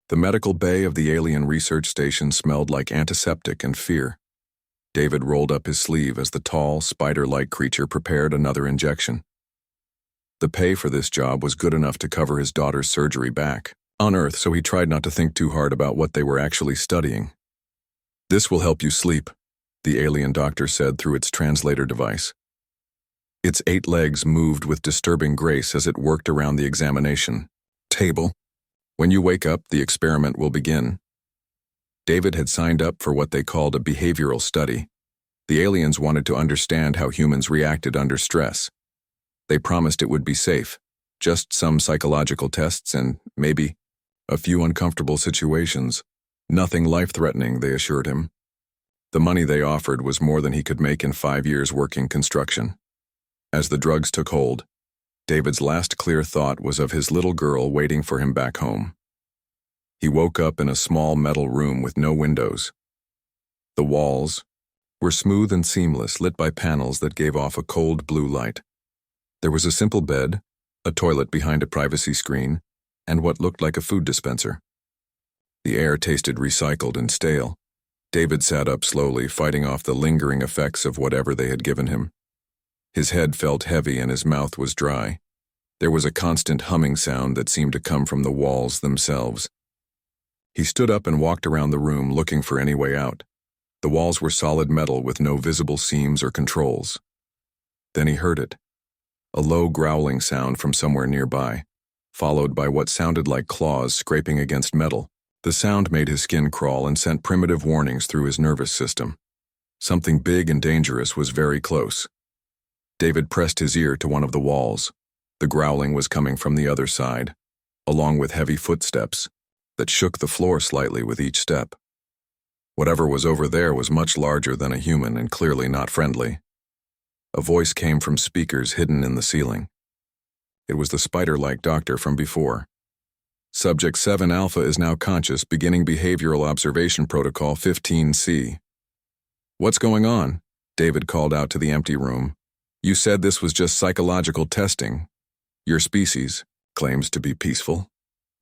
The medical bay of the alien research station smelled like antiseptic and fear. David rolled up his sleeve as the tall, spider-like creature prepared another injection. The pay for this job was good enough to cover his daughter's surgery back on Earth, so he tried not to think too hard about what they were actually studying. "This will help you sleep," the alien doctor said through its translator device. Its 8 legs moved with disturbing grace as it worked around the examination table. "When you wake up, the experiment will begin." David had signed up for what they called a behavioral study. The aliens wanted to understand how humans reacted under stress. They promised it would be safe, just some psychological tests and, maybe, a few uncomfortable situations. Nothing life-threatening, they assured him. The money they offered was more than he could make in 5 years working construction. As the drugs took hold, David's last clear thought was of his little girl waiting for him back home. He woke up in a small metal room with no windows. The walls were smooth and seamless, lit by panels that gave off a cold blue light. There was a simple bed, a toilet behind a privacy screen, and what looked like a food dispenser. The air tasted recycled and stale. David sat up slowly, fighting off the lingering effects of whatever they had given him. His head felt heavy and his mouth was dry. There was a constant humming sound that seemed to come from the walls themselves. He stood up and walked around the room looking for any way out. The walls were solid metal with no visible seams or controls. Then he heard it. A low growling sound from somewhere nearby, followed by what sounded like claws scraping against metal. The sound made his skin crawl and sent primitive warnings through his nervous system. Something big and dangerous was very close. David pressed his ear to one of the walls. The growling was coming from the other side, along with heavy footsteps that shook the floor slightly with each step. Whatever was over there was much larger than a human and clearly not friendly. A voice came from speakers hidden in the ceiling. It was the spider-like doctor from before. "Subject 7 Alpha is now conscious, beginning behavioral observation protocol 15C. "What's going on?" David called out to the empty room. "You said this was just psychological testing. Your species claims to be peaceful."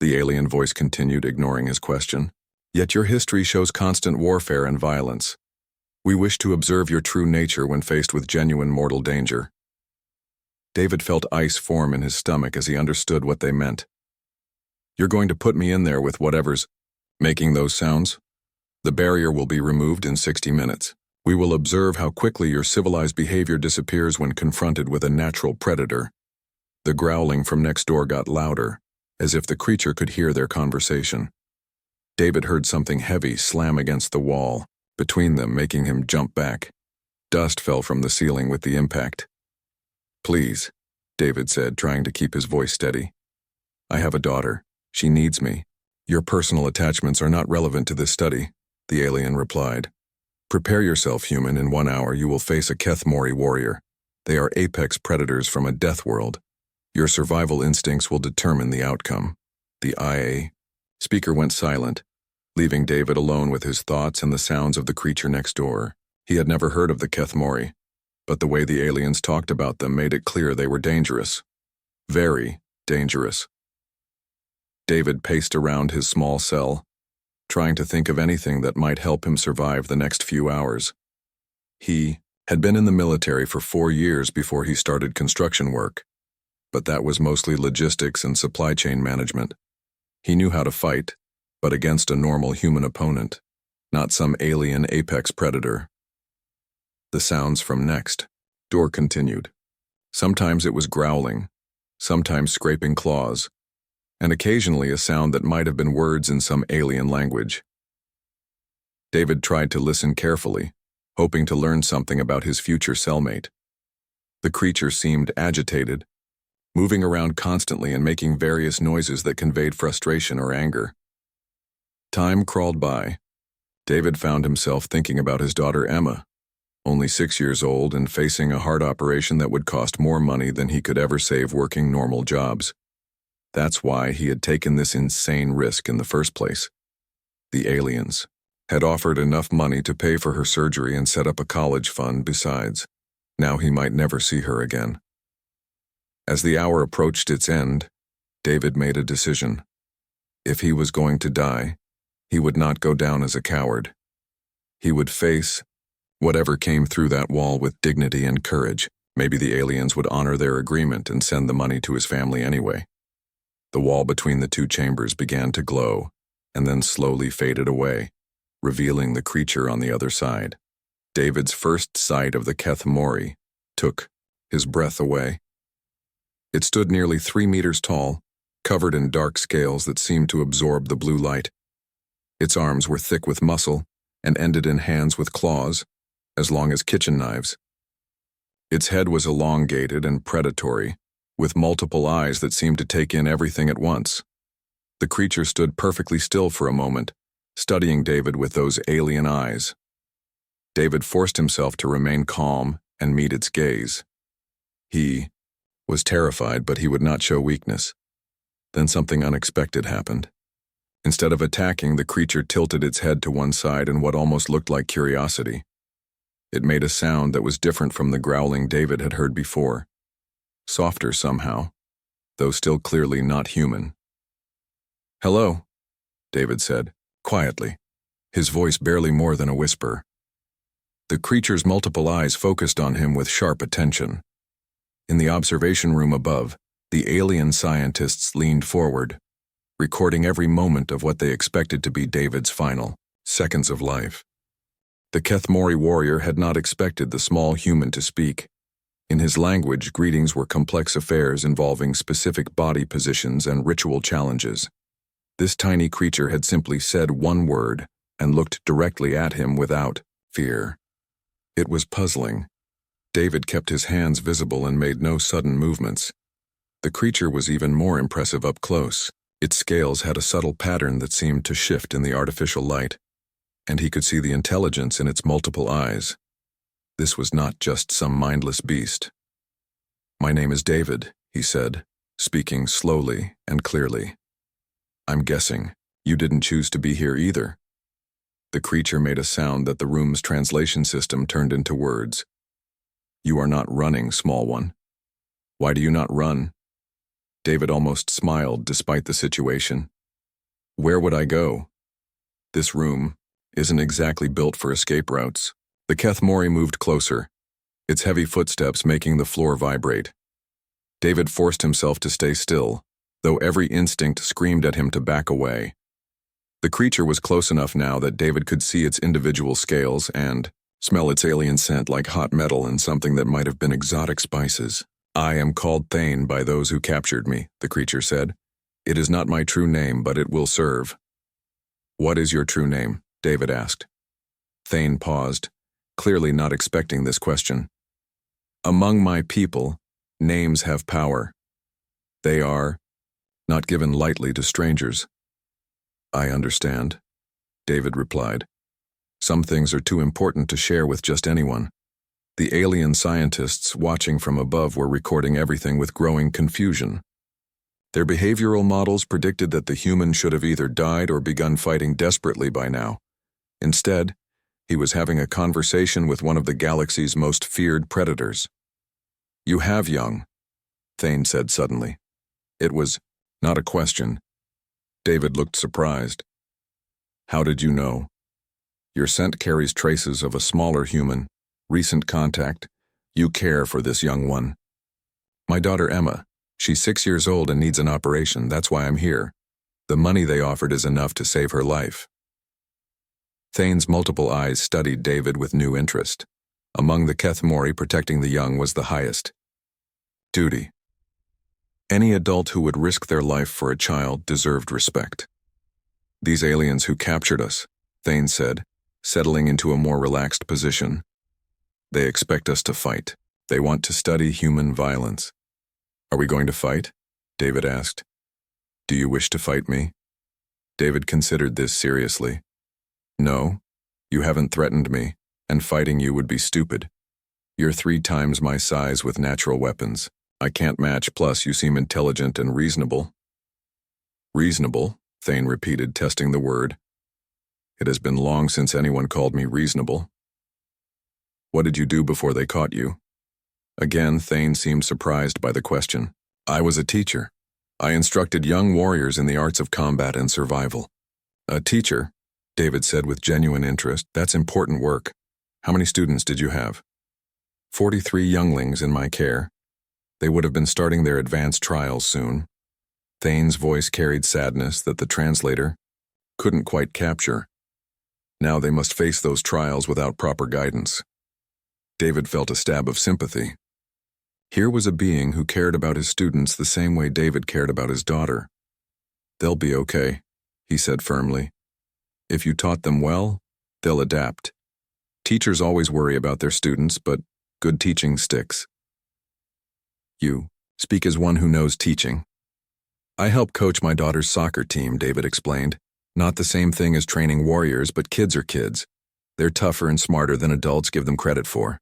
The alien voice continued, ignoring his question. "Yet your history shows constant warfare and violence. We wish to observe your true nature when faced with genuine mortal danger." David felt ice form in his stomach as he understood what they meant. "You're going to put me in there with whatever's making those sounds? The barrier will be removed in 60 minutes. We will observe how quickly your civilized behavior disappears when confronted with a natural predator." The growling from next door got louder, as if the creature could hear their conversation. David heard something heavy slam against the wall between them, making him jump back. Dust fell from the ceiling with the impact. "Please," David said, trying to keep his voice steady. "I have a daughter. She needs me. Your personal attachments are not relevant to this study," the alien replied. "Prepare yourself, human. In 1 hour you will face a Kethmori warrior. They are apex predators from a deathworld. Your survival instincts will determine the outcome." The IA speaker went silent, leaving David alone with his thoughts and the sounds of the creature next door. He had never heard of the Kethmori, but the way the aliens talked about them made it clear they were dangerous. Very dangerous. David paced around his small cell, trying to think of anything that might help him survive the next few hours. He had been in the military for 4 years before he started construction work, but that was mostly logistics and supply chain management. He knew how to fight, but against a normal human opponent, not some alien apex predator. The sounds from next door continued. Sometimes it was growling, sometimes scraping claws, and occasionally a sound that might have been words in some alien language. David tried to listen carefully, hoping to learn something about his future cellmate. The creature seemed agitated, moving around constantly and making various noises that conveyed frustration or anger. Time crawled by. David found himself thinking about his daughter Emma, only 6 years old and facing a heart operation that would cost more money than he could ever save working normal jobs. That's why he had taken this insane risk in the first place. The aliens had offered enough money to pay for her surgery and set up a college fund besides. Now he might never see her again. As the hour approached its end, David made a decision. If he was going to die, he would not go down as a coward. He would face whatever came through that wall with dignity and courage. Maybe the aliens would honor their agreement and send the money to his family anyway. The wall between the two chambers began to glow, and then slowly faded away, revealing the creature on the other side. David's first sight of the Keth Mori took his breath away. It stood nearly 3 meters tall, covered in dark scales that seemed to absorb the blue light. Its arms were thick with muscle and ended in hands with claws, as long as kitchen knives. Its head was elongated and predatory, with multiple eyes that seemed to take in everything at once. The creature stood perfectly still for a moment, studying David with those alien eyes. David forced himself to remain calm and meet its gaze. He was terrified, but he would not show weakness. Then something unexpected happened. Instead of attacking, the creature tilted its head to one side in what almost looked like curiosity. It made a sound that was different from the growling David had heard before. Softer somehow, though still clearly not human. "Hello," David said, quietly, his voice barely more than a whisper. The creature's multiple eyes focused on him with sharp attention. In the observation room above, the alien scientists leaned forward, recording every moment of what they expected to be David's final seconds of life. The Keth Mori warrior had not expected the small human to speak. In his language, greetings were complex affairs involving specific body positions and ritual challenges. This tiny creature had simply said one word and looked directly at him without fear. It was puzzling. David kept his hands visible and made no sudden movements. The creature was even more impressive up close. Its scales had a subtle pattern that seemed to shift in the artificial light, and he could see the intelligence in its multiple eyes. This was not just some mindless beast. "My name is David," he said, speaking slowly and clearly. "I'm guessing you didn't choose to be here either." The creature made a sound that the room's translation system turned into words. "You are not running, small one. Why do you not run?" David almost smiled despite the situation. "Where would I go? This room isn't exactly built for escape routes." The Keth Mori moved closer, its heavy footsteps making the floor vibrate. David forced himself to stay still, though every instinct screamed at him to back away. The creature was close enough now that David could see its individual scales and smell its alien scent like hot metal and something that might have been exotic spices. "I am called Thane by those who captured me," the creature said. "It is not my true name, but it will serve." "What is your true name?" David asked. Thane paused, clearly not expecting this question. "Among my people, names have power. They are not given lightly to strangers." "I understand," David replied. "Some things are too important to share with just anyone." The alien scientists watching from above were recording everything with growing confusion. Their behavioral models predicted that the human should have either died or begun fighting desperately by now. Instead, he was having a conversation with one of the galaxy's most feared predators. "You have young," Thane said suddenly. It was not a question. David looked surprised. "How did you know?" "Your scent carries traces of a smaller human. Recent contact. You care for this young one." "My daughter Emma. She's 6 years old and needs an operation. That's why I'm here. The money they offered is enough to save her life." Thane's multiple eyes studied David with new interest. Among the Keth Mori, protecting the young was the highest duty. Any adult who would risk their life for a child deserved respect. "These aliens who captured us," Thane said, settling into a more relaxed position. "They expect us to fight. They want to study human violence." "Are we going to fight?" David asked. "Do you wish to fight me?" David considered this seriously. "No, you haven't threatened me, and fighting you would be stupid. You're 3 times my size with natural weapons. I can't match, plus you seem intelligent and reasonable." "Reasonable," Thane repeated, testing the word. "It has been long since anyone called me reasonable." "What did you do before they caught you?" Again, Thane seemed surprised by the question. "I was a teacher. I instructed young warriors in the arts of combat and survival. A teacher, David said with genuine interest. That's important work. How many students did you have? 43 younglings in my care. They would have been starting their advanced trials soon. Thane's voice carried sadness that the translator couldn't quite capture. Now they must face those trials without proper guidance. David felt a stab of sympathy. Here was a being who cared about his students the same way David cared about his daughter. They'll be okay, he said firmly. If you taught them well, they'll adapt. Teachers always worry about their students, but good teaching sticks. You speak as one who knows teaching. I help coach my daughter's soccer team, David explained. Not the same thing as training warriors, but kids are kids. They're tougher and smarter than adults give them credit for.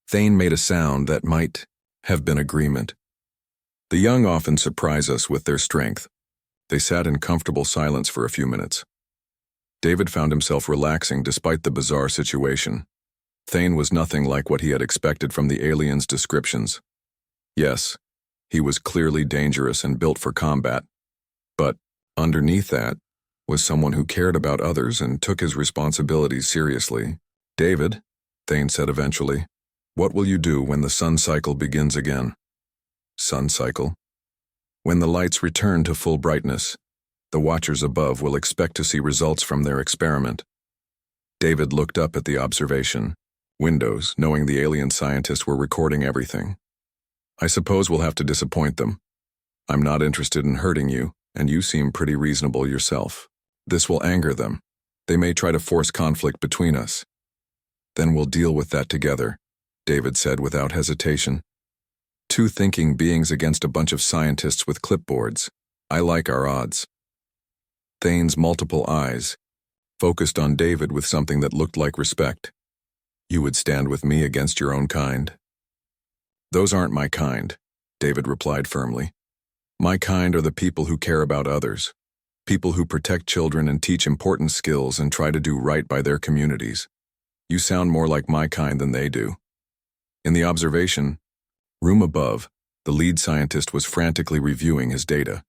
Thane made a sound that might have been agreement. The young often surprise us with their strength. They sat in comfortable silence for a few minutes. David found himself relaxing despite the bizarre situation. Thane was nothing like what he had expected from the aliens' descriptions. Yes, he was clearly dangerous and built for combat. But underneath that was someone who cared about others and took his responsibilities seriously. David, Thane said eventually, what will you do when the sun cycle begins again? Sun cycle? When the lights return to full brightness, the watchers above will expect to see results from their experiment. David looked up at the observation windows, knowing the alien scientists were recording everything. I suppose we'll have to disappoint them. I'm not interested in hurting you, and you seem pretty reasonable yourself. This will anger them. They may try to force conflict between us. Then we'll deal with that together, David said without hesitation. Two thinking beings against a bunch of scientists with clipboards. I like our odds. Thane's multiple eyes focused on David with something that looked like respect. You would stand with me against your own kind? Those aren't my kind, David replied firmly. My kind are the people who care about others, people who protect children and teach important skills and try to do right by their communities. You sound more like my kind than they do. In the observation room above, the lead scientist was frantically reviewing his data.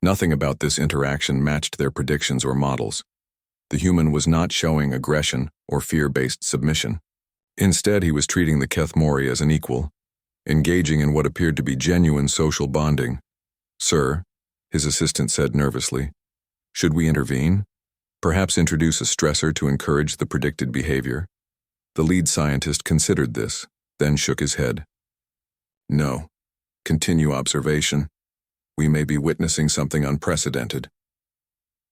Nothing about this interaction matched their predictions or models. The human was not showing aggression or fear-based submission. Instead, he was treating the Kethmori as an equal, engaging in what appeared to be genuine social bonding. Sir, his assistant said nervously, should we intervene? Perhaps introduce a stressor to encourage the predicted behavior? The lead scientist considered this, then shook his head. No. Continue observation. We may be witnessing something unprecedented.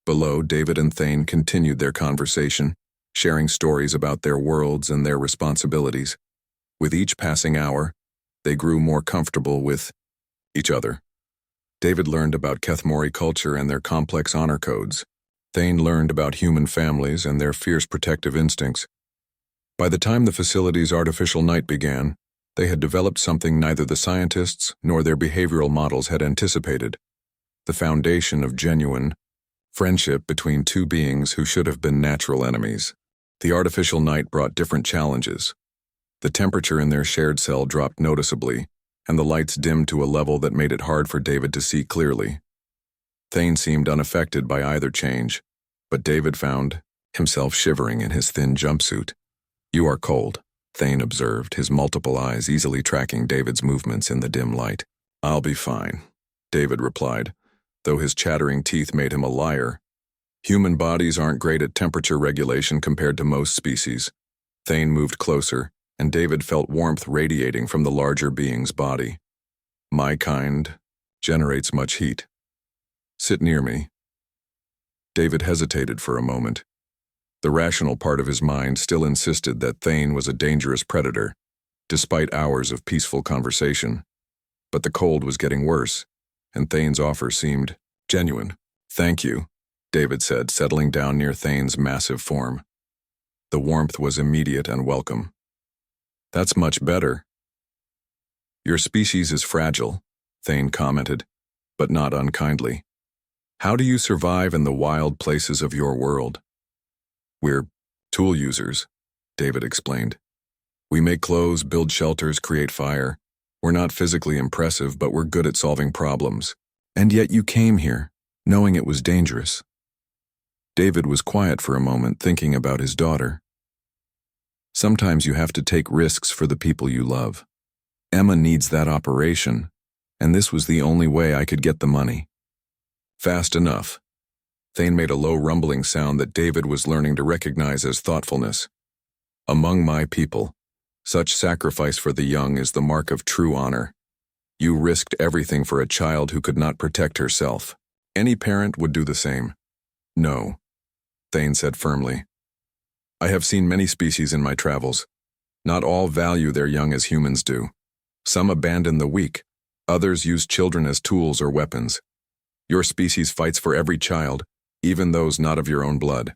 Below, David and Thane continued their conversation, sharing stories about their worlds and their responsibilities. With each passing hour, they grew more comfortable with each other. David learned about Kethmori culture and their complex honor codes. Thane learned about human families and their fierce protective instincts. By the time the facility's artificial night began, they had developed something neither the scientists nor their behavioral models had anticipated: the foundation of genuine friendship between two beings who should have been natural enemies. The artificial night brought different challenges. The temperature in their shared cell dropped noticeably, and the lights dimmed to a level that made it hard for David to see clearly. Thane seemed unaffected by either change, but David found himself shivering in his thin jumpsuit. You are cold, Thane observed, his multiple eyes easily tracking David's movements in the dim light. I'll be fine, David replied, though his chattering teeth made him a liar. Human bodies aren't great at temperature regulation compared to most species. Thane moved closer, and David felt warmth radiating from the larger being's body. My kind generates much heat. Sit near me. David hesitated for a moment. The rational part of his mind still insisted that Thane was a dangerous predator, despite hours of peaceful conversation. But the cold was getting worse, and Thane's offer seemed genuine. Thank you, David said, settling down near Thane's massive form. The warmth was immediate and welcome. That's much better. Your species is fragile, Thane commented, but not unkindly. How do you survive in the wild places of your world? We're tool users, David explained. We make clothes, build shelters, create fire. We're not physically impressive, but we're good at solving problems. And yet you came here, knowing it was dangerous. David was quiet for a moment, thinking about his daughter. Sometimes you have to take risks for the people you love. Emma needs that operation, and this was the only way I could get the money. Fast enough. Thane made a low rumbling sound that David was learning to recognize as thoughtfulness. Among my people, such sacrifice for the young is the mark of true honor. You risked everything for a child who could not protect herself. Any parent would do the same. No, Thane said firmly. I have seen many species in my travels. Not all value their young as humans do. Some abandon the weak. Others use children as tools or weapons. Your species fights for every child, even those not of your own blood.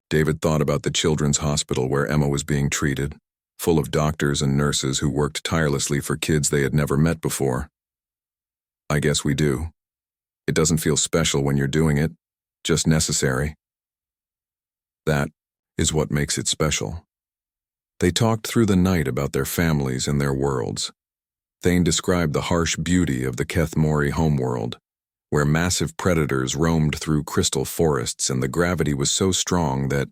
David thought about the children's hospital where Emma was being treated, full of doctors and nurses who worked tirelessly for kids they had never met before. I guess we do. It doesn't feel special when you're doing it, just necessary. That is what makes it special. They talked through the night about their families and their worlds. Thane described the harsh beauty of the Kethmori homeworld, where massive predators roamed through crystal forests and the gravity was so strong that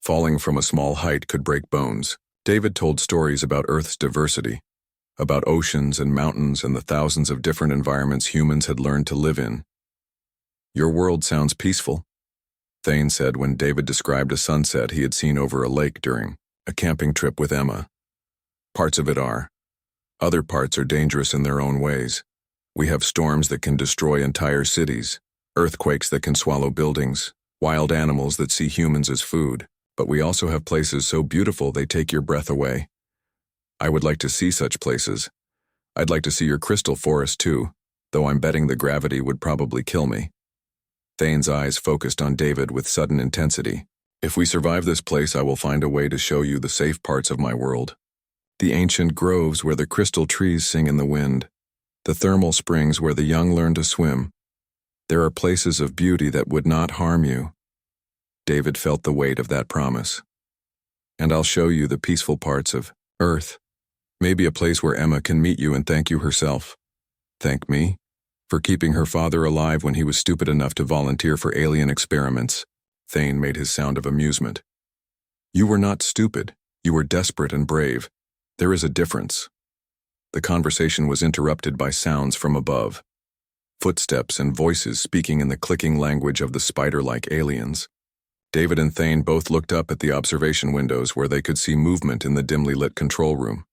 falling from a small height could break bones. David told stories about Earth's diversity, about oceans and mountains and the thousands of different environments humans had learned to live in. Your world sounds peaceful, Thane said when David described a sunset he had seen over a lake during a camping trip with Emma. Parts of it are. Other parts are dangerous in their own ways. We have storms that can destroy entire cities, earthquakes that can swallow buildings, wild animals that see humans as food, but we also have places so beautiful they take your breath away. I would like to see such places. I'd like to see your crystal forest too, though I'm betting the gravity would probably kill me. Thane's eyes focused on David with sudden intensity. If we survive this place, I will find a way to show you the safe parts of my world. The ancient groves where the crystal trees sing in the wind. The thermal springs where the young learn to swim. There are places of beauty that would not harm you. David felt the weight of that promise. And I'll show you the peaceful parts of Earth. Maybe a place where Emma can meet you and thank you herself. Thank me for keeping her father alive when he was stupid enough to volunteer for alien experiments. Thane made his sound of amusement. You were not stupid. You were desperate and brave. There is a difference. The conversation was interrupted by sounds from above. Footsteps and voices speaking in the clicking language of the spider-like aliens. David and Thane both looked up at the observation windows where they could see movement in the dimly lit control room.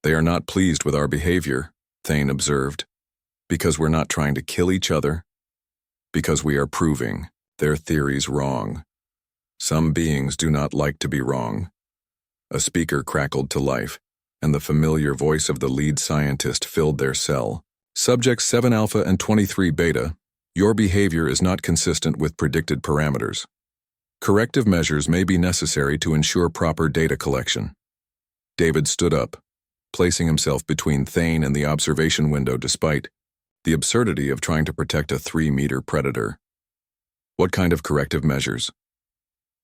They are not pleased with our behavior, Thane observed. Because we're not trying to kill each other. Because we are proving their theories wrong. Some beings do not like to be wrong. A speaker crackled to life, and the familiar voice of the lead scientist filled their cell. Subject 7 Alpha and 23 Beta, your behavior is not consistent with predicted parameters. Corrective measures may be necessary to ensure proper data collection. David stood up, placing himself between Thane and the observation window despite the absurdity of trying to protect a 3-meter predator. What kind of corrective measures?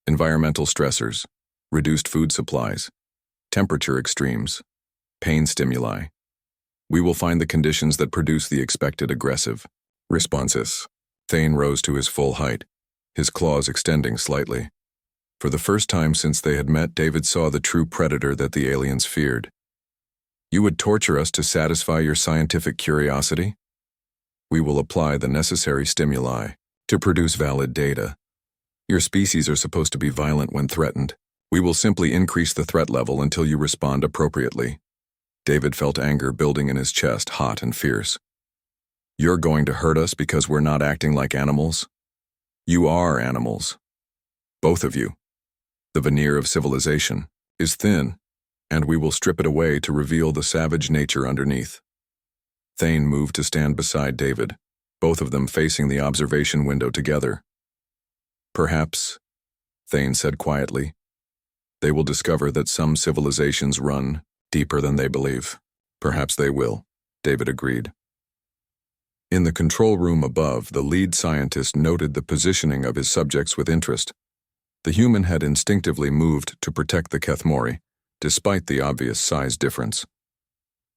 Environmental stressors, reduced food supplies, temperature extremes, pain stimuli. We will find the conditions that produce the expected aggressive responses. Thane rose to his full height, his claws extending slightly. For the first time since they had met, David saw the true predator that the aliens feared. You would torture us to satisfy your scientific curiosity? We will apply the necessary stimuli to produce valid data. Your species are supposed to be violent when threatened. We will simply increase the threat level until you respond appropriately. David felt anger building in his chest, hot and fierce. You're going to hurt us because we're not acting like animals? You are animals. Both of you. The veneer of civilization is thin, and we will strip it away to reveal the savage nature underneath. Thane moved to stand beside David, both of them facing the observation window together. Perhaps, Thane said quietly, they will discover that some civilizations run deeper than they believe. Perhaps they will, David agreed. In the control room above, the lead scientist noted the positioning of his subjects with interest. The human had instinctively moved to protect the Kethmori, despite the obvious size difference.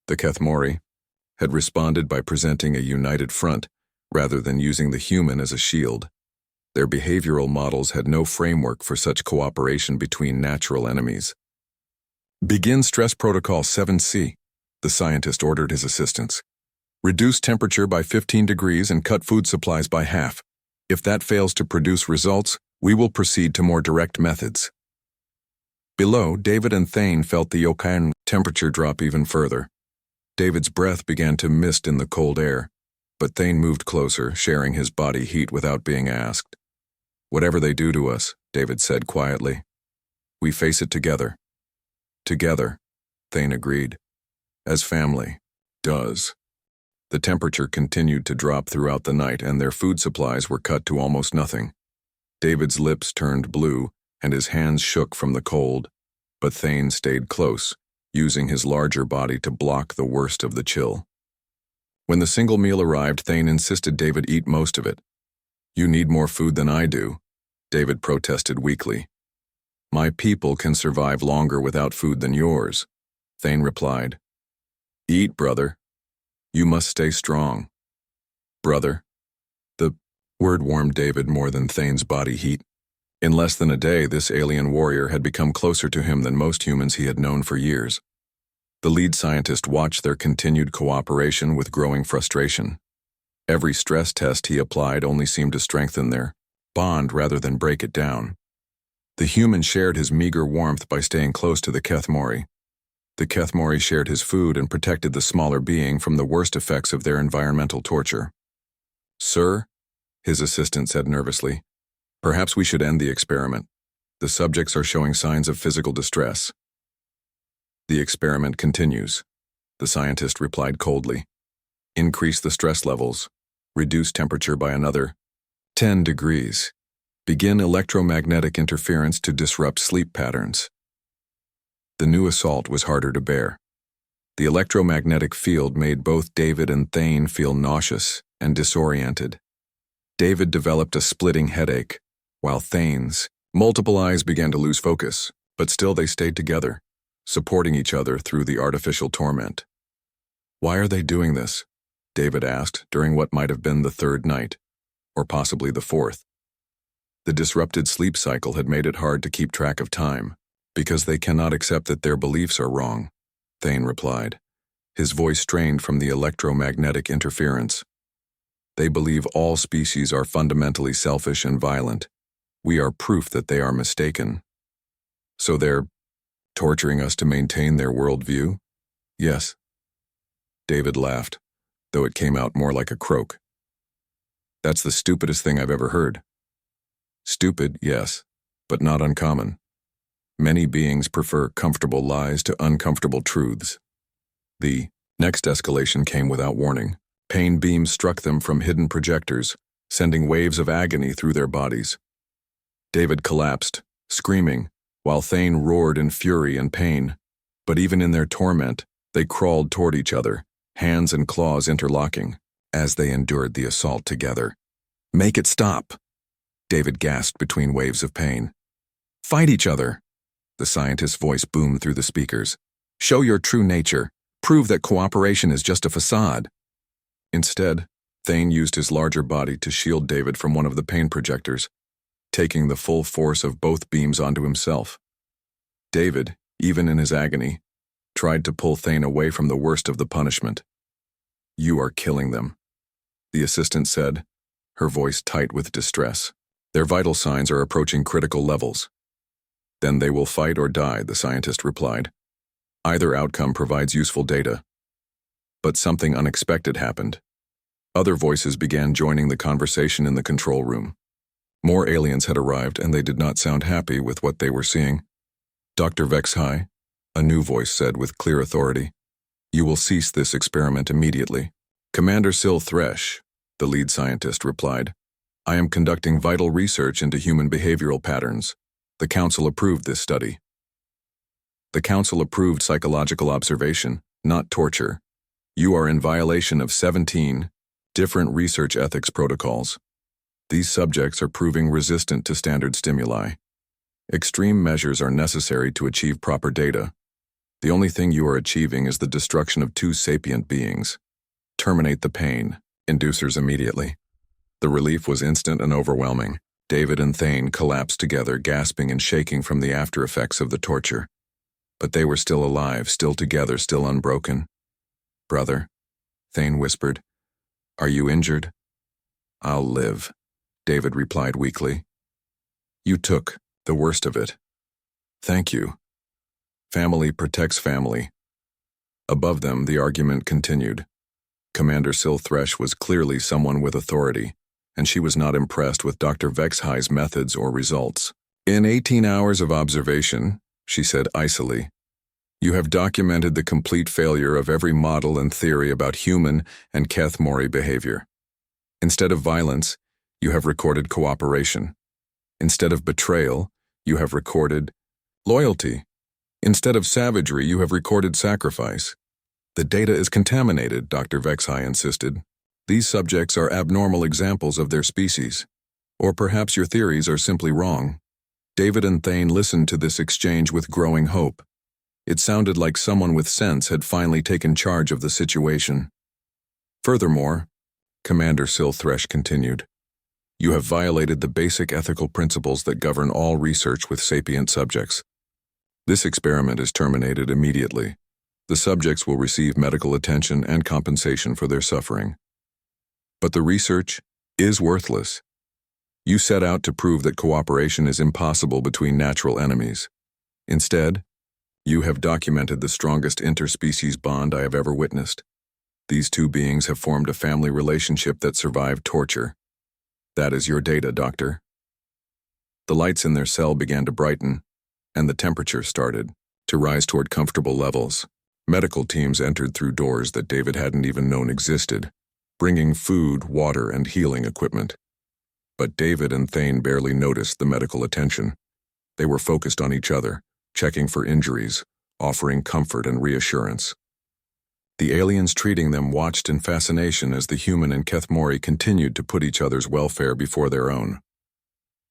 The Kethmori had responded by presenting a united front, rather than using the human as a shield. Their behavioral models had no framework for such cooperation between natural enemies. Begin Stress Protocol 7C, the scientist ordered his assistants. Reduce temperature by 15 degrees and cut food supplies by half. If that fails to produce results, we will proceed to more direct methods. Below, David and Thane felt the ocean temperature drop even further. David's breath began to mist in the cold air, but Thane moved closer, sharing his body heat without being asked. Whatever they do to us, David said quietly, we face it together. Together, Thane agreed. As family does. The temperature continued to drop throughout the night and their food supplies were cut to almost nothing. David's lips turned blue and his hands shook from the cold, but Thane stayed close, using his larger body to block the worst of the chill. When the single meal arrived, Thane insisted David eat most of it. You need more food than I do, David protested weakly. My people can survive longer without food than yours, Thane replied. Eat, brother. You must stay strong. Brother. The word warmed David more than Thane's body heat. In less than a day, this alien warrior had become closer to him than most humans he had known for years. The lead scientist watched their continued cooperation with growing frustration. Every stress test he applied only seemed to strengthen their bond rather than break it down. The human shared his meager warmth by staying close to the Kethmori. The Kethmori shared his food and protected the smaller being from the worst effects of their environmental torture. Sir, his assistant said nervously, perhaps we should end the experiment. The subjects are showing signs of physical distress. The experiment continues, the scientist replied coldly. Increase the stress levels. Reduce temperature by another 10 degrees. Begin electromagnetic interference to disrupt sleep patterns. The new assault was harder to bear. The electromagnetic field made both David and Thane feel nauseous and disoriented. David developed a splitting headache, while Thane's multiple eyes began to lose focus, but still they stayed together, supporting each other through the artificial torment. Why are they doing this? David asked during what might have been the third night, or possibly the fourth. The disrupted sleep cycle had made it hard to keep track of time, because they cannot accept that their beliefs are wrong, Thane replied, his voice strained from the electromagnetic interference. They believe all species are fundamentally selfish and violent. We are proof that they are mistaken. So they're torturing us to maintain their worldview? Yes. David laughed, though it came out more like a croak. That's the stupidest thing I've ever heard. Stupid, yes, but not uncommon. Many beings prefer comfortable lies to uncomfortable truths. The next escalation came without warning. Pain beams struck them from hidden projectors, sending waves of agony through their bodies. David collapsed, screaming, while Thane roared in fury and pain. But even in their torment, they crawled toward each other, hands and claws interlocking, as they endured the assault together. Make it stop, David gasped between waves of pain. Fight each other. The scientist's voice boomed through the speakers. Show your true nature. Prove that cooperation is just a facade. Instead, Thane used his larger body to shield David from one of the pain projectors, taking the full force of both beams onto himself. David, even in his agony, tried to pull Thane away from the worst of the punishment. You are killing them, the assistant said, her voice tight with distress. Their vital signs are approaching critical levels. Then they will fight or die, the scientist replied. Either outcome provides useful data. But something unexpected happened. Other voices began joining the conversation in the control room. More aliens had arrived and they did not sound happy with what they were seeing. Dr. Vexhai, a new voice said with clear authority, you will cease this experiment immediately. Commander Sil Thresh, the lead scientist replied, I am conducting vital research into human behavioral patterns. The Council approved this study. The Council approved psychological observation, not torture. You are in violation of 17 different research ethics protocols. These subjects are proving resistant to standard stimuli. Extreme measures are necessary to achieve proper data. The only thing you are achieving is the destruction of 2 sapient beings. Terminate the pain, inducers immediately. The relief was instant and overwhelming. David and Thane collapsed together, gasping and shaking from the after effects of the torture. But they were still alive, still together, still unbroken. "Brother," Thane whispered, "are you injured?" "I'll live," David replied weakly. "You took the worst of it. Thank you. Family protects family." Above them, the argument continued. Commander Silthresh was clearly someone with authority, and she was not impressed with Dr. Vexhigh's methods or results. "In 18 hours of observation," she said icily, "you have documented the complete failure of every model and theory about human and Keth-Mori behavior. Instead of violence, you have recorded cooperation. Instead of betrayal, you have recorded loyalty. Instead of savagery, you have recorded sacrifice." "The data is contaminated," Dr. Vexhigh insisted. "These subjects are abnormal examples of their species. Or perhaps your theories are simply wrong." David and Thane listened to this exchange with growing hope. It sounded like someone with sense had finally taken charge of the situation. "Furthermore," Commander Silthresh continued, "you have violated the basic ethical principles that govern all research with sapient subjects. This experiment is terminated immediately. The subjects will receive medical attention and compensation for their suffering. But the research is worthless. You set out to prove that cooperation is impossible between natural enemies. Instead, you have documented the strongest interspecies bond I have ever witnessed. These two beings have formed a family relationship that survived torture. That is your data, Doctor." The lights in their cell began to brighten, and the temperature started to rise toward comfortable levels. Medical teams entered through doors that David hadn't even known existed, bringing food, water, and healing equipment. But David and Thane barely noticed the medical attention. They were focused on each other, checking for injuries, offering comfort and reassurance. The aliens treating them watched in fascination as the human and Keth-Mori continued to put each other's welfare before their own.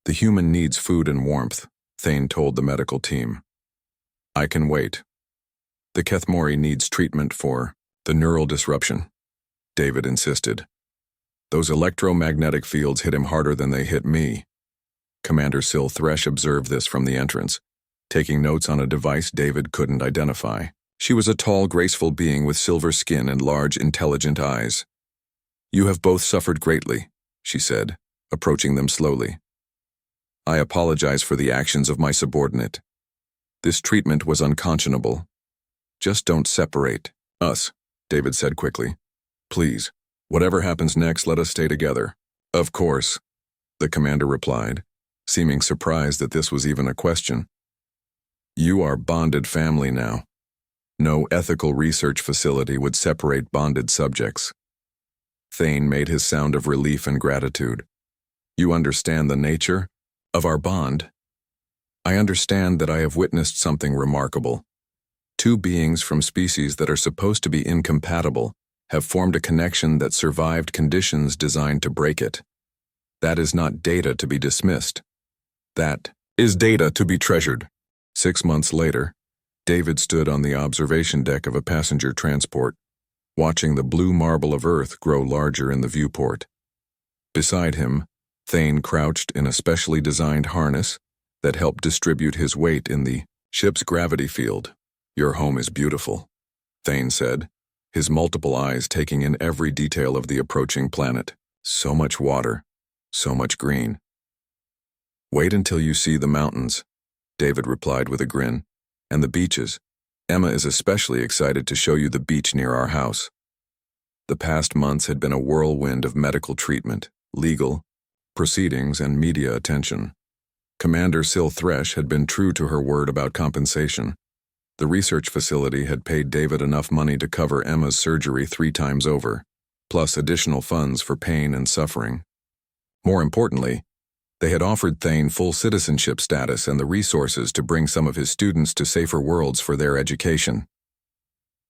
"The human needs food and warmth," Thane told the medical team. "I can wait. The Keth-Mori needs treatment for the neural disruption," David insisted. "Those electromagnetic fields hit him harder than they hit me." Commander Silthresh observed this from the entrance, taking notes on a device David couldn't identify. She was a tall, graceful being with silver skin and large, intelligent eyes. "You have both suffered greatly," she said, approaching them slowly. "I apologize for the actions of my subordinate. This treatment was unconscionable. Just don't separate us," David said quickly. "Please, whatever happens next, let us stay together." "Of course," the commander replied, seeming surprised that this was even a question. "You are bonded family now. No ethical research facility would separate bonded subjects." Thane made his sound of relief and gratitude. "You understand the nature of our bond?" "I understand that I have witnessed something remarkable. Two beings from species that are supposed to be incompatible have formed a connection that survived conditions designed to break it. That is not data to be dismissed. That is data to be treasured." 6 months later, David stood on the observation deck of a passenger transport, watching the blue marble of Earth grow larger in the viewport. Beside him, Thane crouched in a specially designed harness that helped distribute his weight in the ship's gravity field. "Your home is beautiful," Thane said, his multiple eyes taking in every detail of the approaching planet. "So much water, so much green." "Wait until you see the mountains," David replied with a grin, "and the beaches. Emma is especially excited to show you the beach near our house." The past months had been a whirlwind of medical treatment, legal proceedings, and media attention. Commander Silthresh had been true to her word about compensation. The research facility had paid David enough money to cover Emma's surgery 3 times over, plus additional funds for pain and suffering. More importantly, they had offered Thane full citizenship status and the resources to bring some of his students to safer worlds for their education.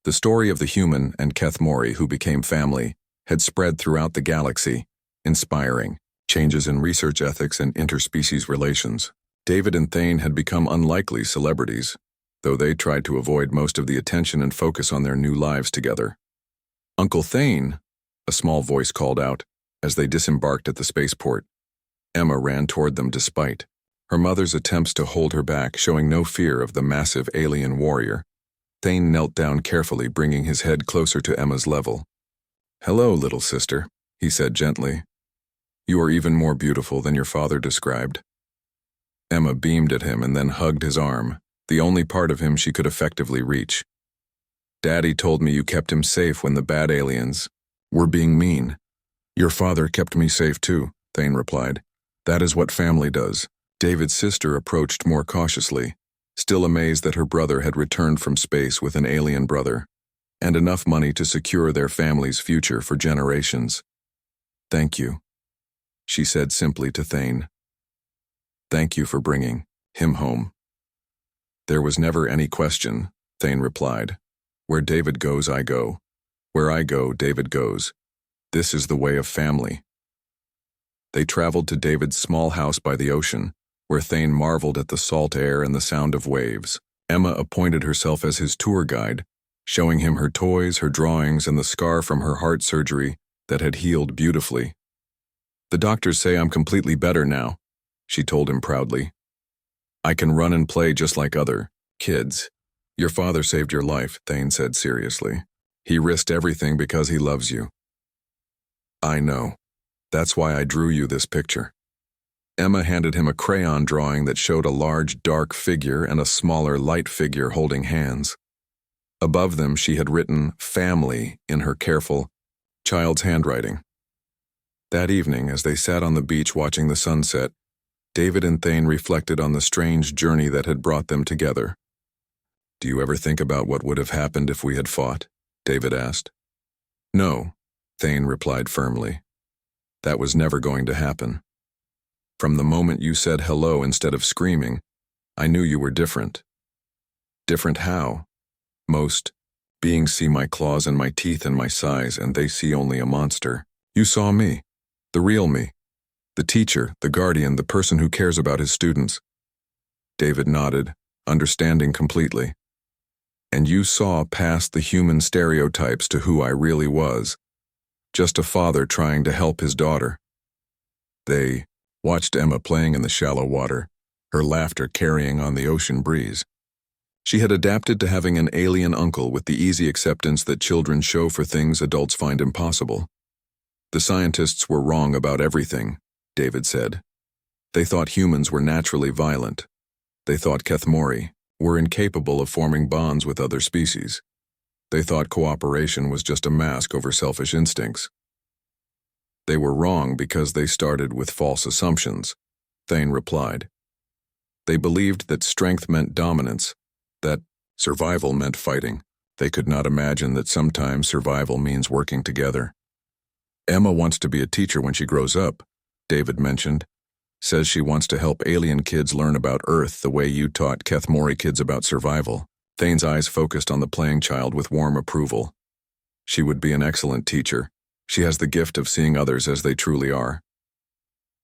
The story of the human and Keth-Mori who became family had spread throughout the galaxy, inspiring changes in research ethics and interspecies relations. David and Thane had become unlikely celebrities, though they tried to avoid most of the attention and focus on their new lives together. "Uncle Thane," a small voice called out, As they disembarked at the spaceport, Emma ran toward them despite her mother's attempts to hold her back, showing no fear of the massive alien warrior. Thane knelt down carefully, bringing his head closer to Emma's level. "Hello, little sister," he said gently. "You are even more beautiful than your father described." Emma beamed at him and then hugged his arm, the only part of him she could effectively reach. "Daddy told me you kept him safe when the bad aliens were being mean." "Your father kept me safe too," Thane replied. "That is what family does." David's sister approached more cautiously, still amazed that her brother had returned from space with an alien brother, and enough money to secure their family's future for generations. "Thank you," she said simply to Thane. "Thank you for bringing him home." "There was never any question," Thane replied. "Where David goes, I go. Where I go, David goes. This is the way of family." They traveled to David's small house by the ocean, where Thane marveled at the salt air and the sound of waves. Emma appointed herself as his tour guide, showing him her toys, her drawings, and the scar from her heart surgery that had healed beautifully. "The doctors say I'm completely better now," she told him proudly. "I can run and play just like other kids." "Your father saved your life," Thane said seriously. "He risked everything because he loves you." "I know. That's why I drew you this picture." Emma handed him a crayon drawing that showed a large, dark figure and a smaller, light figure holding hands. Above them, she had written "family" in her careful, child's handwriting. That evening, as they sat on the beach watching the sunset, David and Thane reflected on the strange journey that had brought them together. "Do you ever think about what would have happened if we had fought?" David asked. "No," Thane replied firmly. "That was never going to happen. From the moment you said hello instead of screaming, I knew you were different." "Different how?" "Most beings see my claws and my teeth and my size, and they see only a monster. You saw me, the real me, the teacher, the guardian, the person who cares about his students." David nodded, understanding completely. "And you saw past the human stereotypes to who I really was, just a father trying to help his daughter." They watched Emma playing in the shallow water, her laughter carrying on the ocean breeze. She had adapted to having an alien uncle with the easy acceptance that children show for things adults find impossible. "The scientists were wrong about everything," David said. "They thought humans were naturally violent. They thought Kethmori were incapable of forming bonds with other species. They thought cooperation was just a mask over selfish instincts. They were wrong because they started with false assumptions," Thane replied. "They believed that strength meant dominance, that survival meant fighting. They could not imagine that sometimes survival means working together." "Emma wants to be a teacher when she grows up," David mentioned. "Says she wants to help alien kids learn about Earth the way you taught Kethmori kids about survival." Thane's eyes focused on the playing child with warm approval. "She would be an excellent teacher. She has the gift of seeing others as they truly are."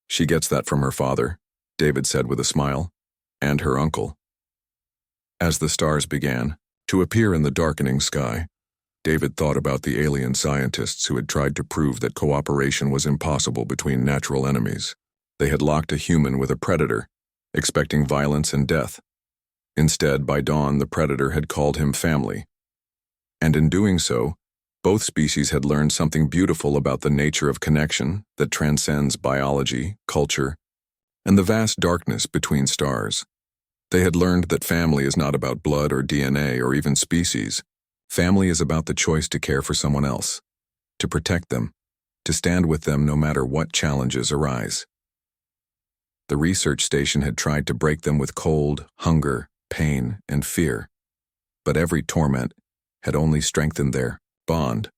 "She gets that from her father," David said with a smile, "and her uncle." As the stars began to appear in the darkening sky, David thought about the alien scientists who had tried to prove that cooperation was impossible between natural enemies. They had locked a human with a predator, expecting violence and death. Instead, by dawn, the predator had called him family. And in doing so, both species had learned something beautiful about the nature of connection that transcends biology, culture, and the vast darkness between stars. They had learned that family is not about blood or DNA or even species. Family is about the choice to care for someone else, to protect them, to stand with them no matter what challenges arise. The research station had tried to break them with cold, hunger, pain, and fear, but every torment had only strengthened their bond,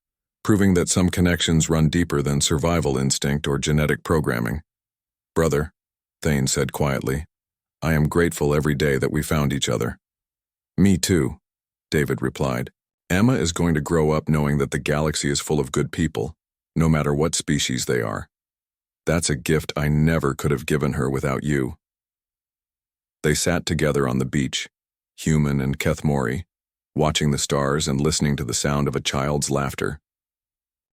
proving that some connections run deeper than survival instinct or genetic programming. "Brother," Thane said quietly, "I am grateful every day that we found each other." "Me too," David replied. "Emma is going to grow up knowing that the galaxy is full of good people, no matter what species they are. That's a gift I never could have given her without you." They sat together on the beach, human and Kethmori, watching the stars and listening to the sound of a child's laughter.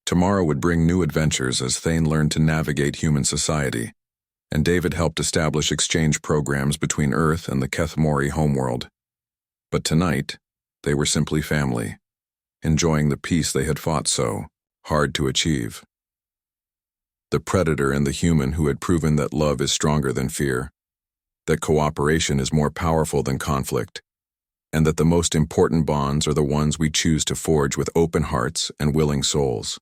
Tomorrow would bring new adventures as Thane learned to navigate human society, and David helped establish exchange programs between Earth and the Kethmori homeworld. But tonight, they were simply family, enjoying the peace they had fought so hard to achieve. The predator and the human who had proven that love is stronger than fear, that cooperation is more powerful than conflict, and that the most important bonds are the ones we choose to forge with open hearts and willing souls.